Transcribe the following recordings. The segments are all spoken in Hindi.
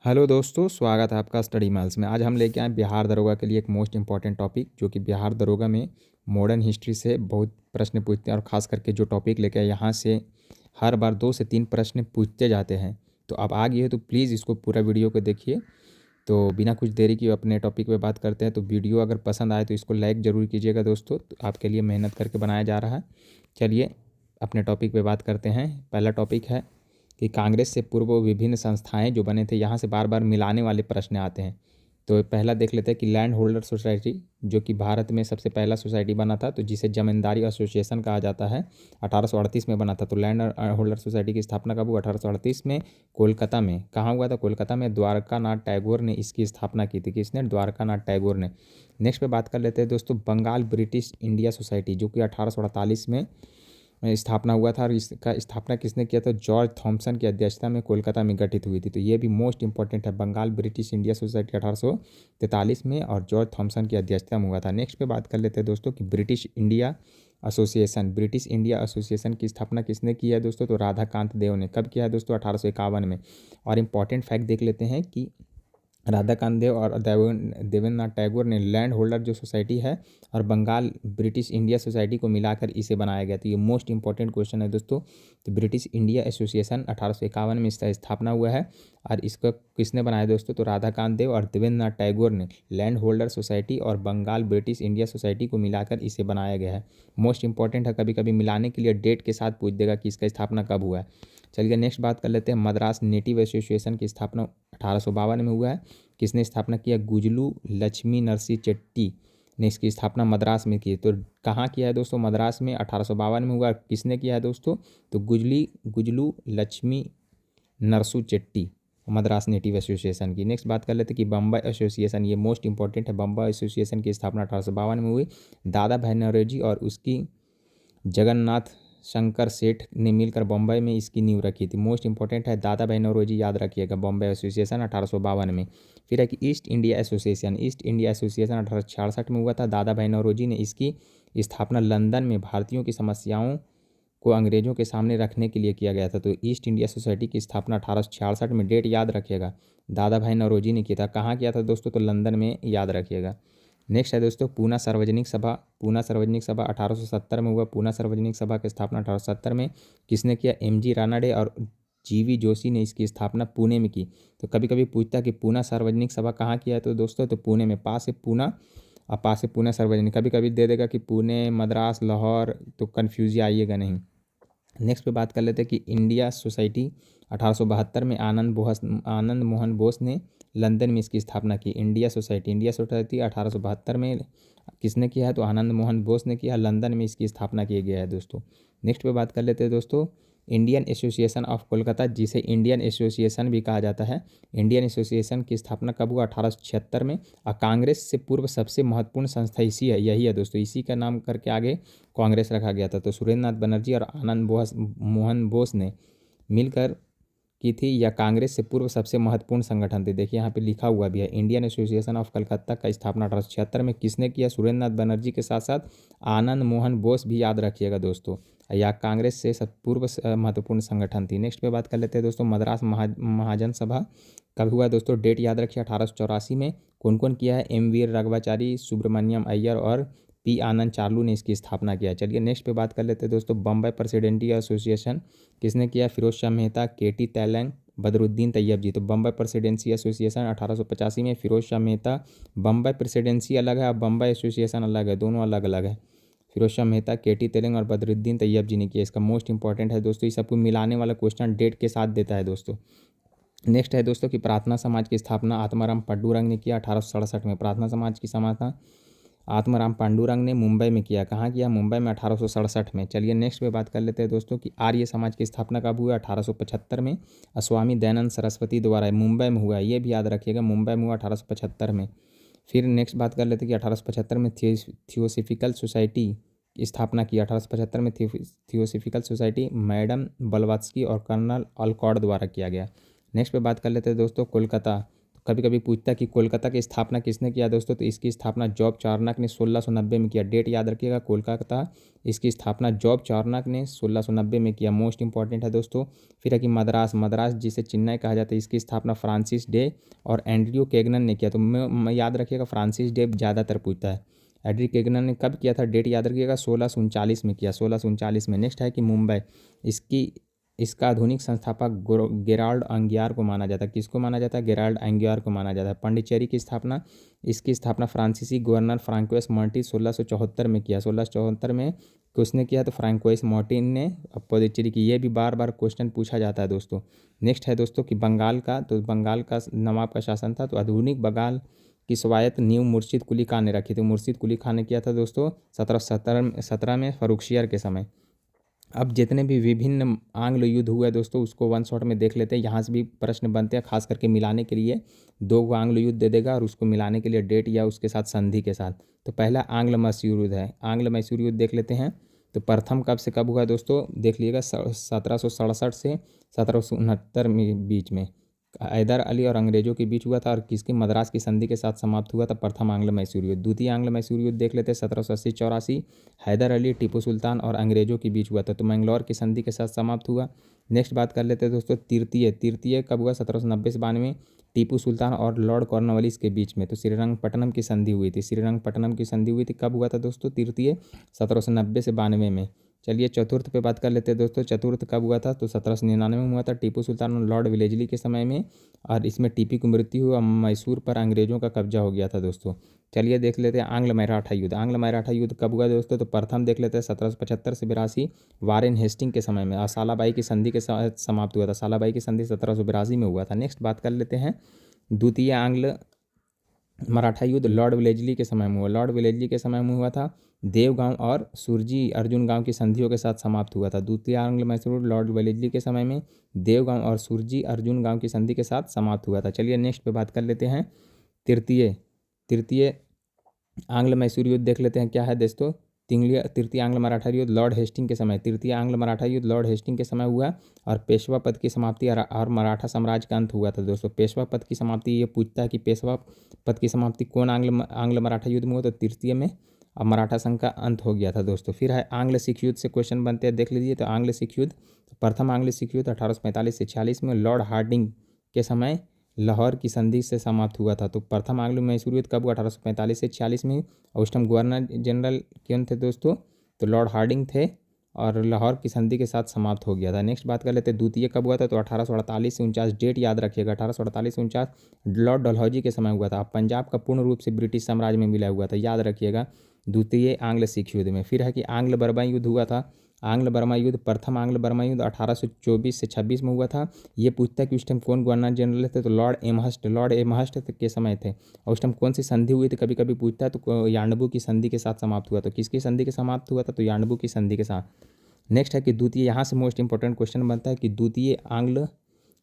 हेलो दोस्तों, स्वागत है आपका स्टडी माइल्स में। आज हम लेके आए बिहार दरोगा के लिए एक मोस्ट इंपॉर्टेंट टॉपिक, जो कि बिहार दरोगा में मॉडर्न हिस्ट्री से बहुत प्रश्न पूछते हैं। और ख़ास करके जो टॉपिक लेके आए यहाँ से हर बार 2 से 3 प्रश्न पूछते जाते हैं। तो अब आ गई है तो प्लीज़ इसको पूरा वीडियो को देखिए। तो बिना कुछ देरी किए अपने टॉपिक पे बात करते हैं। तो वीडियो अगर पसंद आए तो इसको लाइक ज़रूर कीजिएगा दोस्तों, तो आपके लिए मेहनत करके बनाया जा रहा है। चलिए अपने टॉपिक पे बात करते हैं। पहला टॉपिक है कि कांग्रेस से पूर्व विभिन्न संस्थाएं जो बने थे, यहाँ से बार बार मिलाने वाले प्रश्न आते हैं। तो पहला देख लेते हैं कि लैंड होल्डर सोसाइटी, जो कि भारत में सबसे पहला सोसाइटी बना था, तो जिसे जमींदारी एसोसिएशन कहा जाता है, 1838 में बना था। तो लैंड होल्डर सोसाइटी की स्थापना कब हुआ? 1838 में कोलकाता में। कहाँ हुआ था? कोलकाता में। द्वारका नाथ टैगोर ने इसकी स्थापना की थी। किसने? द्वारका नाथ टैगोर ने। नेक्स्ट पे बात कर लेते हैं दोस्तों, बंगाल ब्रिटिश इंडिया सोसाइटी, जो कि 1848 में स्थापना हुआ था। और इसका स्थापना किसने किया था? जॉर्ज थॉमसन की अध्यक्षता में कोलकाता में गठित हुई थी। तो ये भी मोस्ट इंपॉर्टेंट है। बंगाल ब्रिटिश इंडिया सोसाइटी 1843 में और जॉर्ज थॉमसन की अध्यक्षता में हुआ था। नेक्स्ट पे बात कर लेते हैं दोस्तों कि British India association, British India association की स्थापना किसने की है दोस्तों? तो राधाकांत देव ने। कब किया है दोस्तों? 1851 में। और इम्पॉर्टेंट फैक्ट देख लेते हैं कि राधाकांत देव और देवेंद्रनाथ टैगोर ने लैंड होल्डर जो सोसाइटी है और बंगाल ब्रिटिश इंडिया सोसाइटी को मिलाकर इसे बनाया गया। तो ये मोस्ट इंपॉर्टेंट क्वेश्चन है दोस्तों। तो ब्रिटिश इंडिया एसोसिएशन 1851 में इसका स्थापना हुआ है। और इसको किसने बनाया दोस्तों? तो राधाकांत देव और देवेंद्रनाथ टैगोर ने लैंड होल्डर सोसाइटी और बंगाल ब्रिटिश इंडिया सोसाइटी को मिलाकर इसे बनाया गया है। मोस्ट इंपॉर्टेंट है, कभी कभी मिलाने के लिए डेट के साथ पूछ देगा कि इसका स्थापना कब हुआ है। चलिए नेक्स्ट बात कर लेते हैं। मद्रास नेटिव एसोसिएशन की स्थापना 1852 में हुआ है। किसने स्थापना किया? गुजलू लक्ष्मी नरसी चेट्टी ने इसकी स्थापना मद्रास में की। तो कहाँ किया है दोस्तों? मद्रास में 1852 में हुआ। किसने किया है दोस्तों? तो गुजलू लक्ष्मी नरसू चेट्टी, मद्रास नेटिव एसोसिएशन की। नेक्स्ट बात कर लेते हैं कि बम्बई एसोसिएशन, ये मोस्ट इंपॉर्टेंट है। बम्बई एसोसिएशन की स्थापना 1852 में हुई। दादा भाई नौरोजी और उसकी जगन्नाथ शंकर सेठ ने मिलकर बम्बई में इसकी नींव रखी थी। मोस्ट इंपॉर्टेंट है, दादा भाई नौरोजी, याद रखिएगा। बम्बई एसोसिएशन 1852 में। फिर है कि east India association, east India association 1866 में हुआ था। दादा भाई नौरोजी ने इसकी स्थापना लंदन में भारतीयों की समस्याओं को अंग्रेजों के सामने रखने के लिए किया गया था। तो ईस्ट इंडिया सोसाइटी की स्थापना 1866 में, डेट याद रखिएगा, दादा भाई नौरोजी ने किया था। कहाँ किया था दोस्तों? तो लंदन में, याद रखिएगा। नेक्स्ट है दोस्तों पूना सार्वजनिक सभा। पूना सार्वजनिक सभा 1870 में हुआ। पूना सार्वजनिक सभा की स्थापना 1870 में किसने किया? एमजी रानाडे और जीवी जोशी ने इसकी स्थापना पुणे में की। तो कभी कभी पूछता है कि पूना सार्वजनिक सभा कहाँ किया है? तो दोस्तों तो पुणे में। पास है पूना और पास है पुणे सार्वजनिक। कभी कभी दे देगा कि पुणे, मद्रास, लाहौर, तो कन्फ्यूज आइएगा नहीं। नेक्स्ट पे बात कर लेते हैं कि इंडिया सोसाइटी 1872 में आनंद मोहन बोस ने लंदन में इसकी स्थापना की। इंडिया सोसाइटी 1872 में किसने किया है? तो आनंद मोहन बोस ने किया। लंदन में इसकी स्थापना किया गया है दोस्तों। नेक्स्ट पे बात कर लेते हैं दोस्तों इंडियन एसोसिएशन ऑफ कोलकाता, जिसे इंडियन एसोसिएशन भी कहा जाता है। इंडियन एसोसिएशन की स्थापना कब हुआ? 1876 में। और कांग्रेस से पूर्व सबसे महत्वपूर्ण संस्था इसी है, यही है दोस्तों। इसी का नाम करके आगे कांग्रेस रखा गया था। तो सुरेंद्र नाथ बनर्जी और आनंद मोहन बोस ने मिलकर की थी, या कांग्रेस से पूर्व सबसे महत्वपूर्ण संगठन थे। देखिए यहाँ पे लिखा हुआ भी है, इंडियन एसोसिएशन ऑफ कलकत्ता का स्थापना 1876 में किसने किया? सुरेंद्र नाथ बनर्जी के साथ साथ आनंद मोहन बोस भी, याद रखिएगा दोस्तों। या कांग्रेस से पूर्व महत्वपूर्ण संगठन थी। नेक्स्ट पे बात कर लेते हैं दोस्तों मद्रास महाजन सभा कब हुआ दोस्तों? डेट याद रखिए 1884 में। कौन कौन किया है? एम वीर रघवाचारी, सुब्रमण्यम अय्यर और पी आनंद चार्लू ने इसकी स्थापना किया। चलिए नेक्स्ट पे बात कर लेते हैं दोस्तों बम्बई प्रेसिडेंसी एसोसिएशन किसने किया? फिरोज शाह मेहता, केटी तैलंग, बदरुद्दीन तैयब जी। तो बम्बई प्रेसिडेंसी एसोसिएशन 1885 में फिरोज शाह मेहता। बम्बई प्रेसिडेंसी अलग है और बम्बई एसोसिएशन अलग है, दोनों अलग अलग है। फिरोज शाह मेहता, केटी तेलंग और बदरुद्दीन तैयब जी ने किया। इसका मोस्ट इंपॉर्टेंट है दोस्तों, इस सबको मिलाने वाला क्वेश्चन डेट के साथ देता है दोस्तों। नेक्स्ट है दोस्तों कि प्रार्थना समाज की स्थापना आत्माराम पांडुरंग ने किया 1867 में। प्रार्थना समाज की स्थापना आत्माराम पांडुरंग ने मुंबई में किया। कहाँ किया? मुंबई में 1867 में। चलिए नेक्स्ट पे बात कर लेते हैं दोस्तों कि आर्य समाज की स्थापना कब हुआ? 1875 में। स्वामी दयानंद सरस्वती द्वारा मुंबई में हुआ, ये भी याद रखिएगा, मुंबई में हुआ 1875 में। फिर नेक्स्ट बात कर लेते हैं कि 1875 में थियोसॉफिकल सोसाइटी की स्थापना की। 1875 में थियोसॉफिकल सोसाइटी मैडम ब्लवात्स्की और कर्नल अलकॉट द्वारा किया गया। नेक्स्ट पे बात कर लेते हैं दोस्तों कोलकाता। कभी कभी पूछता है कि कोलकाता की स्थापना किसने किया दोस्तों, तो इसकी स्थापना जॉब चार्नक ने 1690 में किया। डेट याद रखिएगा, कोलकाता, इसकी स्थापना जॉब चार्नक ने 1690 में किया। मोस्ट इंपॉर्टेंट है दोस्तों। फिर है कि मद्रास, मद्रास जिसे चेन्नई कहा जाता है, इसकी स्थापना फ्रांसिस डे और एंड्रयू कैगनन ने किया। तो मैं याद रखिएगा, फ्रांसिस डे ज़्यादातर पूछता है। एंड्रयू कैगनन ने कब किया था, डेट याद रखिएगा, 1639 में किया, 1639 में। नेक्स्ट है कि मुंबई, इसका आधुनिक संस्थापक गेराल्ड एंगियार को माना जाता है। किसको माना जाता है, गेराल्ड एंगियार को माना जाता है। पांडिचेरी की स्थापना, इसकी स्थापना फ्रांसीसी गवर्नर फ्रांकोइस मार्टी 1674 में किया। 1674 में किसने किया, तो फ्रांकोइस मार्टिन ने पुडुचेरी की। ये भी बार बार क्वेश्चन पूछा जाता है दोस्तों। नेक्स्ट है दोस्तों कि बंगाल का, तो बंगाल का नवाब का शासन था, तो आधुनिक बंगाल की स्वायत्त नींव मुर्शिद कुली खान ने रखी थी। मुर्शिद कुली खान ने किया था दोस्तों 1717 में फर्रुखियर के समय। अब जितने भी विभिन्न आंग्ल युद्ध हुए दोस्तों, उसको वन शॉट में देख लेते हैं। यहाँ से भी प्रश्न बनते हैं, खास करके मिलाने के लिए। 2 आंग्ल युद्ध दे देगा और उसको मिलाने के लिए डेट या उसके साथ संधि के साथ। तो पहला आंग्ल मैसूर युद्ध है, आंग्ल मैसूर युद्ध देख लेते हैं। तो प्रथम कब से कब हुआ दोस्तों, देख लीजिएगा, 1767 से 1769 में बीच में हैदर अली और अंग्रेजों के बीच हुआ था। और किसकी, मद्रास की संधि के साथ समाप्त हुआ था प्रथम आंग्ल मैसूर युद्ध। द्वितीय आंग्ल मैसूर युद्ध देख लेते हैं, 1780-84, हैदर अली, टीपू सुल्तान और अंग्रेजों के बीच हुआ था, तो मैंगलोर की संधि के साथ समाप्त हुआ। नेक्स्ट बात कर लेते हैं दोस्तों, तृतीय कब हुआ, 1790-92, टीपू सुल्तान और लॉर्ड कॉर्नवालिस के बीच में। तो श्रीरंगपट्टनम की संधि हुई थी। श्रीरंगपट्टनम की संधि हुई थी, कब हुआ था दोस्तों, तृतीय 1790-92 में। चलिए चतुर्थ पे बात कर लेते हैं दोस्तों। चतुर्थ कब हुआ था, तो 1799 में हुआ था, टीपू सुल्तान और लॉर्ड वेलेस्ली के समय में। और इसमें टीपू की मृत्यु हुई और मैसूर पर अंग्रेजों का कब्जा हो गया था दोस्तों। चलिए देख लेते हैं आंग्ल मराठा युद्ध। आंग्ल मराठा युद्ध कब हुआ दोस्तों, तो प्रथम देख लेते हैं 1775 से 82, वारेन हेस्टिंग के समय में। और सालाबाई की संधि के साथ समाप्त हुआ था। सालाबाई की संधि 1782 में हुआ था। नेक्स्ट बात कर लेते हैं द्वितीय आंग्ल मराठा युद्ध, लॉर्ड वेलेस्ली के समय में हुआ। लॉर्ड वेलेस्ली के समय में हुआ था। देवगांव और सुरजी अर्जुन गांव की संधियों के साथ समाप्त हुआ था। द्वितीय आंग्ल मैसूर लॉर्ड वेलेस्ली के समय में देवगांव और सुरजी अर्जुन गांव की संधि के साथ समाप्त हुआ था। चलिए नेक्स्ट पे बात कर लेते हैं तृतीय आंग्ल मैसूर युद्ध देख लेते हैं, क्या है दोस्तों। तृतीय आंग्ल मराठा युद्ध लॉर्ड हेस्टिंग के समय, तृतीय आंग्ल मराठा युद्ध लॉर्ड हेस्टिंग के समय हुआ। और पेशवा पद की समाप्ति और मराठा साम्राज्य का अंत हुआ था दोस्तों। पेशवा पद की समाप्ति, ये पूछता है कि पेशवा पद की समाप्ति कौन आंग्ल मराठा युद्ध में हुआ, तो तृतीय में। अब मराठा संघ का अंत हो गया था दोस्तों। फिर है आंग्ल सिख युद्ध से क्वेश्चन बनते हैं, देख लीजिए। तो आंग्ल सिख युद्ध, प्रथम आंग्ल सिख युद्ध 1845 से 46 में लॉर्ड हार्डिंग के समय लाहौर की संधि से समाप्त हुआ था। तो प्रथम आंग्ल मैसूर युद्ध कब हुआ, 1845 से 46 में। और उस टाइम गवर्नर जनरल कौन थे दोस्तों, तो लॉर्ड हार्डिंग थे। और लाहौर की संधि के साथ समाप्त हो गया था। नेक्स्ट बात कर लेते हैं द्वितीय कब हुआ था, तो 1848 से 49, डेट याद रखिएगा, 1848 से 49 लॉर्ड डलहौजी के समय हुआ था। पंजाब का पूर्ण रूप से ब्रिटिश साम्राज्य में मिला हुआ था, याद रखिएगा, द्वितीय आंग्ल सिख युद्ध में। फिर है कि आंग्ल बर्मा युद्ध हुआ था। आंग्ल बर्मा युद्ध, प्रथम आंग्ल बर्मा युद्ध 1824 से 26 में हुआ था। ये पूछता है कि उस टाइम कौन गवर्नर जनरल थे, तो लॉर्ड एमहर्स्ट के समय थे। और उस टाइम कौन सी संधि हुई थी, कभी कभी पूछता है, तो यांडबू की संधि के साथ समाप्त हुआ। तो किसकी संधि के समाप्त हुआ था, तो यांडबू की संधि के साथ। नेक्स्ट है कि द्वितीय, यहाँ से मोस्ट इंपॉर्टेंट क्वेश्चन बनता है कि द्वितीय आंग्ल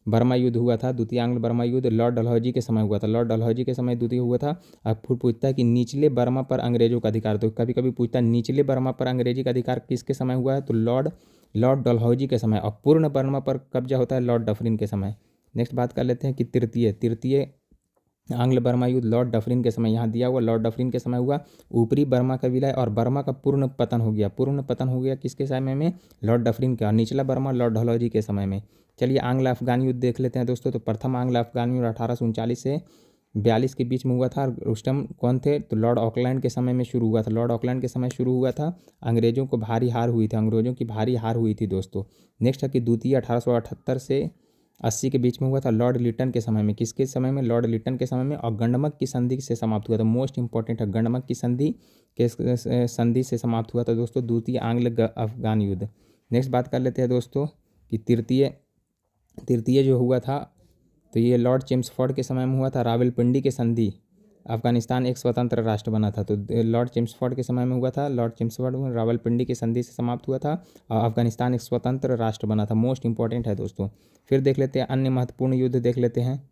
बर्मा युद्ध हुआ था। द्वितीय आंग्ल बर्मा युद्ध लॉर्ड डलहौजी के समय हुआ था। लॉर्ड डलहौजी के समय द्वितीय हुआ था। अब फिर पूछता है कि निचले बर्मा पर अंग्रेजों का अधिकार, तो कभी कभी पूछता है निचले बर्मा पर अंग्रेजी का अधिकार किसके समय हुआ है, तो लॉर्ड डलहौजी के समय। और पूर्ण बर्मा पर कब्जा होता है लॉर्ड डफरिन के समय। नेक्स्ट बात कर लेते हैं कि तृतीय आंग्ल बर्मा युद्ध लॉर्ड डफरिन के समय, यहाँ दिया हुआ लॉर्ड डफरिन के समय हुआ। ऊपरी बर्मा का विलय और बर्मा का पूर्ण पतन हो गया किसके समय में, लॉर्ड डफरिन के। और निचला बर्मा लॉर्ड डलहौजी के समय में। चलिए आंग्ल अफगान युद्ध देख लेते हैं दोस्तों। तो प्रथम आंग्ल अफगान युद्ध 1839 से 42 के बीच में हुआ था। उस टाइम कौन थे, तो लॉर्ड ऑकलैंड के समय में शुरू हुआ था। लॉर्ड ऑकलैंड के समय शुरू हुआ था। अंग्रेजों की भारी हार हुई थी दोस्तों। नेक्स्ट है कि द्वितीय 1878 से 80 के बीच में हुआ था। लॉर्ड लिटन के समय में, किसके समय में, लॉर्ड लिटन के समय में। और गंडमक की संधि से समाप्त हुआ था। मोस्ट इंपॉर्टेंट है, गंडमक की संधि से समाप्त हुआ था दोस्तों द्वितीय आंग्ल अफगान युद्ध। नेक्स्ट बात कर लेते हैं दोस्तों कि तृतीय जो हुआ था, तो ये लॉर्ड चेम्सफोर्ड के समय में हुआ था। रावलपिंडी की संधि, अफगानिस्तान एक स्वतंत्र राष्ट्र बना था, तो लॉर्ड चेम्सफोर्ड के समय में हुआ था। लॉर्ड चेम्सफोर्ड रावलपिंडी की संधि से समाप्त हुआ था और अफगानिस्तान एक स्वतंत्र राष्ट्र बना था। मोस्ट इंपॉर्टेंट है दोस्तों। फिर देख लेते हैं अन्य महत्वपूर्ण युद्ध देख लेते हैं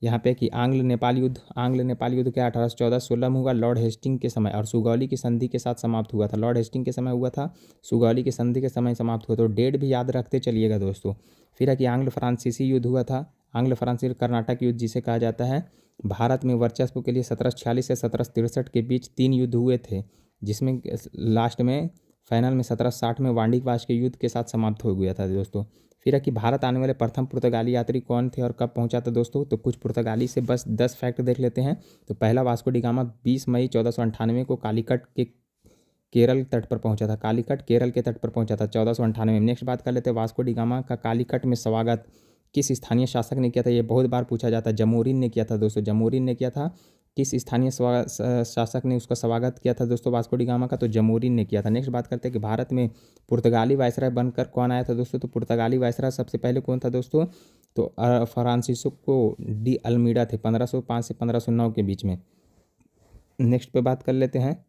यहाँ पे कि आंग्ल नेपाल युद्ध क्या 1814-16 में हुआ लॉर्ड हेस्टिंग के समय। और सुगौली की संधि के साथ समाप्त हुआ था। लॉर्ड हेस्टिंग के समय हुआ था, सुगौली की संधि के समय समाप्त हुआ। तो डेट भी याद रखते चलिएगा दोस्तों। फिर है कि आंग्ल फ्रांसीसी युद्ध हुआ था। आंग्ल फ्रांसीसी कर्नाटक युद्ध जिसे कहा जाता है। भारत में वर्चस्व के लिए 1746 से 1763 के बीच 3 युद्ध हुए थे, जिसमें लास्ट में फाइनल में 1760 में वांडीवाश के युद्ध के साथ समाप्त हो गया था दोस्तों। फिर है कि भारत आने वाले प्रथम पुर्तगाली यात्री कौन थे और कब पहुंचा था दोस्तों। तो कुछ पुर्तगाली से बस 10 फैक्ट देख लेते हैं। तो पहला, वास्को डी गामा 20 मई 1498 को कालीकट के केरल तट पर पहुंचा था। कालीकट केरल के तट पर पहुंचा था 1498 में। नेक्स्ट बात कर लेते हैं, वास्को डी गामा का कालीकट में स्वागत किस स्थानीय शासक ने किया था। ये बहुत बार पूछा जाता है। जमोरिन ने किया था दोस्तों, जमोरिन ने किया था। किस स्थानीय शासक ने उसका स्वागत किया था दोस्तों वास्को डी गामा का, तो जमोरिन ने किया था। नेक्स्ट बात करते हैं कि भारत में पुर्तगाली वायसराय बनकर कौन आया था दोस्तों। तो पुर्तगाली वायसराय सबसे पहले कौन था दोस्तों, तो फ्रांसिस्को डी अल्मीडा थे 1505 से 1509 के बीच में। नेक्स्ट पे बात कर लेते हैं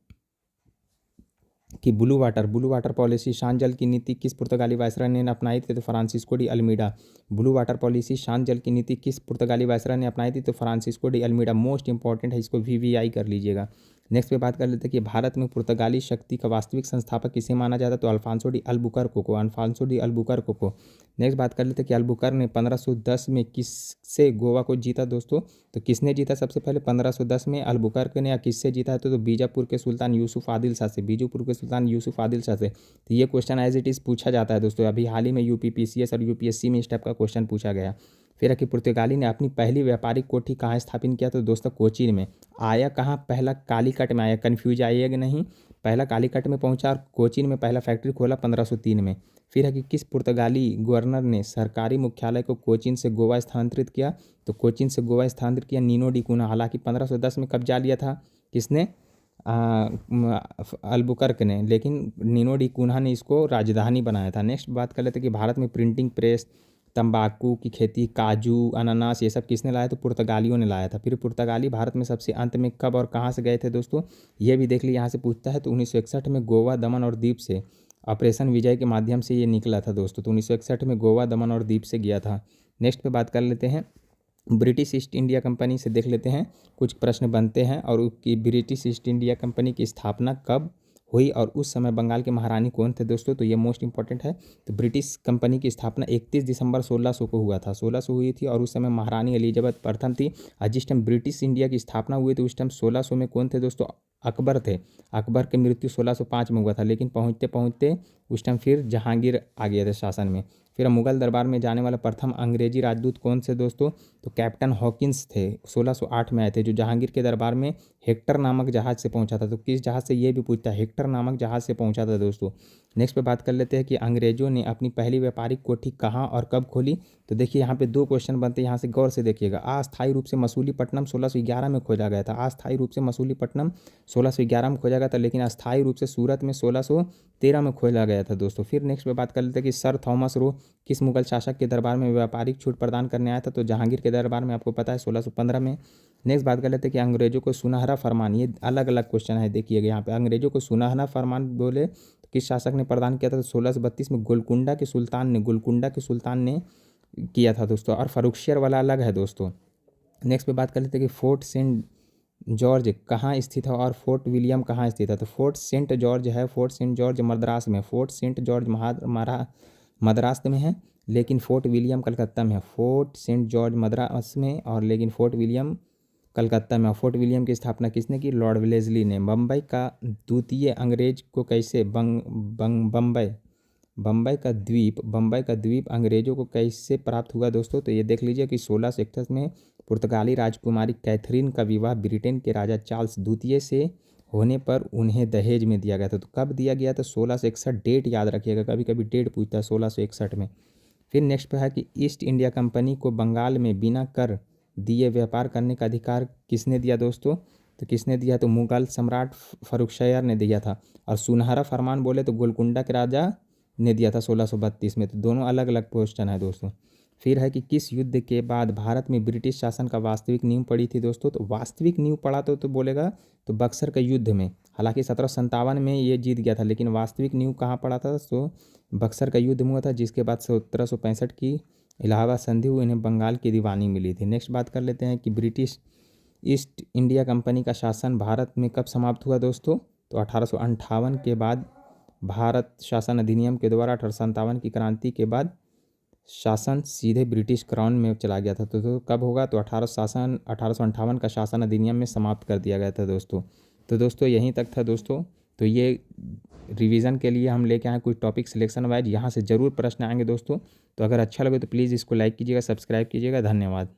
कि ब्लू वाटर पॉलिसी, शांत जल की नीति किस पुर्तगाली वायसराय ने अपनाई थी। तो Francisco de Almeida. Blue water policy, शांत जल की नीति किस पुर्तगाली वायसराय ने अपनाई थी। तो Francisco de Almeida. Most important है, इसको VVI कर लीजिएगा। नेक्स्ट पे बात कर लेते हैं कि भारत में पुर्तगाली शक्ति का वास्तविक संस्थापक किसे माना जाता है। तो अल्फांसो डी अल्बुकर्क को, अल्फांसो डी अल्बुकर्क को। नेक्स्ट बात कर लेते हैं कि अल्बुकर्क ने 1510 में किससे गोवा को जीता दोस्तों। तो किसने जीता सबसे पहले 1510 में अल्बुकर्क ने, या किससे जीता है तो बीजापुर के सुल्तान यूसुफ आदिल शाह से, बीजापुर के सुल्तान यूसुफ आदिल शाह से। तो ये क्वेश्चन एज इट इज़ पूछा जाता है दोस्तों। अभी हाल ही में UPPCS और UPSC में इस टाइप का क्वेश्चन पूछा गया। फिर है कि पुर्तगाली ने अपनी पहली व्यापारिक कोठी कहाँ स्थापित किया। तो दोस्तों कोचीन में। आया कहाँ, पहला कालीकट में आया, कन्फ्यूज आइएगा नहीं। पहला कालीकट में पहुंचा और कोचीन में पहला फैक्ट्री खोला 1503 में। फिर है कि किस पुर्तगाली गवर्नर ने सरकारी मुख्यालय को कोचीन से गोवा स्थानांतरित किया। तो कोचीन से गोवा स्थानांतरित किया नीनो डी कूना। हालांकि 1510 में कब्जा लिया था किसने, अल्बुकर्क ने, लेकिन नीनो डी कूना ने इसको राजधानी बनाया था। नेक्स्ट बात कर लेते हैं कि भारत में प्रिंटिंग प्रेस, तंबाकू की खेती, काजू, अनानास, ये सब किसने लाया। तो पुर्तगालियों ने लाया था। फिर पुर्तगाली भारत में सबसे अंत में कब और कहाँ से गए थे दोस्तों, ये भी देख लीजिए, यहाँ से पूछता है। तो 1961 में गोवा, दमन और दीप से ऑपरेशन विजय के माध्यम से ये निकला था दोस्तों। तो 1961 में गोवा, दमन और दीप से गया था। नेक्स्ट पे बात कर लेते हैं ब्रिटिश ईस्ट इंडिया कंपनी से, देख लेते हैं कुछ प्रश्न बनते हैं। और उसकी ब्रिटिश ईस्ट इंडिया कंपनी की स्थापना कब हुई और उस समय बंगाल के महारानी कौन थे दोस्तों। तो ये मोस्ट इंपॉर्टेंट है। तो ब्रिटिश कंपनी की स्थापना 31 दिसंबर 1600 को हुआ था, 1600 हुई थी। और उस समय महारानी एलिजाबेथ प्रथम थी। और जिस टाइम ब्रिटिश इंडिया की स्थापना हुई थी उस टाइम 1600 में कौन थे दोस्तों, अकबर थे। अकबर की मृत्यु 1605 में हुआ था, लेकिन पहुँचते पहुँचते उस टाइम फिर जहांगीर आ गया था शासन में। फिर मुगल दरबार में जाने वाला प्रथम अंग्रेजी राजदूत कौन से दोस्तों, तो कैप्टन हॉकिंस थे, 1608 में आए थे, जो जहांगीर के दरबार में हेक्टर नामक जहाज से पहुंचा था। तो किस जहाज से, ये भी पूछता है, हेक्टर नामक जहाज से पहुंचा था दोस्तों। नेक्स्ट पे बात कर लेते हैं कि अंग्रेजों ने अपनी पहली व्यापारिक कोठी कहाँ और कब खोली। तो देखिए यहाँ पे 2 क्वेश्चन बनते हैं, यहाँ से गौर से देखिएगा। अस्थायी रूप से मसूलीपट्टनम 1611 में खोजा गया था। अस्थायी रूप से मसूलीपट्टनम 1611 में खोजा गया था, लेकिन अस्थायी रूप से सूरत में 1613 में खोला गया था दोस्तों। फिर नेक्स्ट पे बात कर लेते हैं कि सर थॉमस रो किस मुगल शासक के दरबार में व्यापारिक छूट प्रदान करने आया था। तो जहांगीर के दरबार में, आपको पता है 1615 में। नेक्स्ट बात कर लेते हैं कि अंग्रेजों को सुनहरा फरमान, ये अलग अलग क्वेश्चन है देखिएगा यहाँ पे। अंग्रेजों को सुनहरा फरमान बोले तो किस शासक ने प्रदान किया था। तो 1632 में गोलकुंडा के सुल्तान ने किया था दोस्तों। और फरुखशियर वाला अलग है दोस्तों। नेक्स्ट पे बात कर लेते हैं कि फोर्ट सेंट जॉर्ज कहाँ स्थित है और फोर्ट विलियम कहाँ स्थित है। तो फोर्ट सेंट जॉर्ज है, फोर्ट सेंट जॉर्ज मद्रास में, फोर्ट सेंट जॉर्ज मद्रास में है, लेकिन फोर्ट विलियम कलकत्ता में है। फोर्ट सेंट जॉर्ज मद्रास में और लेकिन फोर्ट विलियम कलकत्ता में। फोर्ट विलियम की स्थापना किसने की, लॉर्ड वेलेस्ली ने। बम्बई का द्वितीय अंग्रेज को कैसे बम्बई का द्वीप अंग्रेजों को कैसे प्राप्त हुआ दोस्तों। तो ये देख लीजिए कि 1661 में पुर्तगाली राजकुमारी कैथरीन का विवाह ब्रिटेन के राजा चार्ल्स द्वितीय से होने पर उन्हें दहेज में दिया गया था। तो कब दिया गया था, 1661। डेट याद रखिएगा, कभी कभी डेट पूछता है, 1661 में। फिर नेक्स्ट पे है कि ईस्ट इंडिया कंपनी को बंगाल में बिना कर दिए व्यापार करने का अधिकार किसने दिया दोस्तों। तो किसने दिया, तो मुगल सम्राट फर्रुखशियर ने दिया था। और सुनहरा फरमान बोले तो गोलकुंडा के राजा ने दिया था 1632 में। तो दोनों अलग अलग क्वेश्चन है दोस्तों। फिर है कि किस युद्ध के बाद भारत में ब्रिटिश शासन का वास्तविक नींव पड़ी थी दोस्तों। तो वास्तविक नींव पड़ा तो बोलेगा तो बक्सर के युद्ध में। हालांकि 1757 में ये जीत गया था, लेकिन वास्तविक नींव कहाँ पड़ा था, तो बक्सर का युद्ध हुआ था, जिसके बाद 1765 की इलाहाबाद संधि हुई, इन्हें बंगाल की दीवानी मिली थी। नेक्स्ट बात कर लेते हैं कि ब्रिटिश ईस्ट इंडिया कंपनी का शासन भारत में कब समाप्त हुआ दोस्तों। तो 1858 के बाद भारत शासन अधिनियम के द्वारा 1857 की क्रांति के बाद शासन सीधे ब्रिटिश क्राउन में चला गया था। तो कब होगा? तो 1858 का शासन अधिनियम में समाप्त कर दिया गया था दोस्तों। तो दोस्तों यहीं तक था दोस्तों। तो ये रिवीजन के लिए हम लेके आए कुछ टॉपिक सिलेक्शन वाइज, यहाँ से ज़रूर प्रश्न आएंगे दोस्तों। तो अगर अच्छा लगे तो प्लीज़ इसको लाइक कीजिएगा, सब्सक्राइब कीजिएगा। धन्यवाद।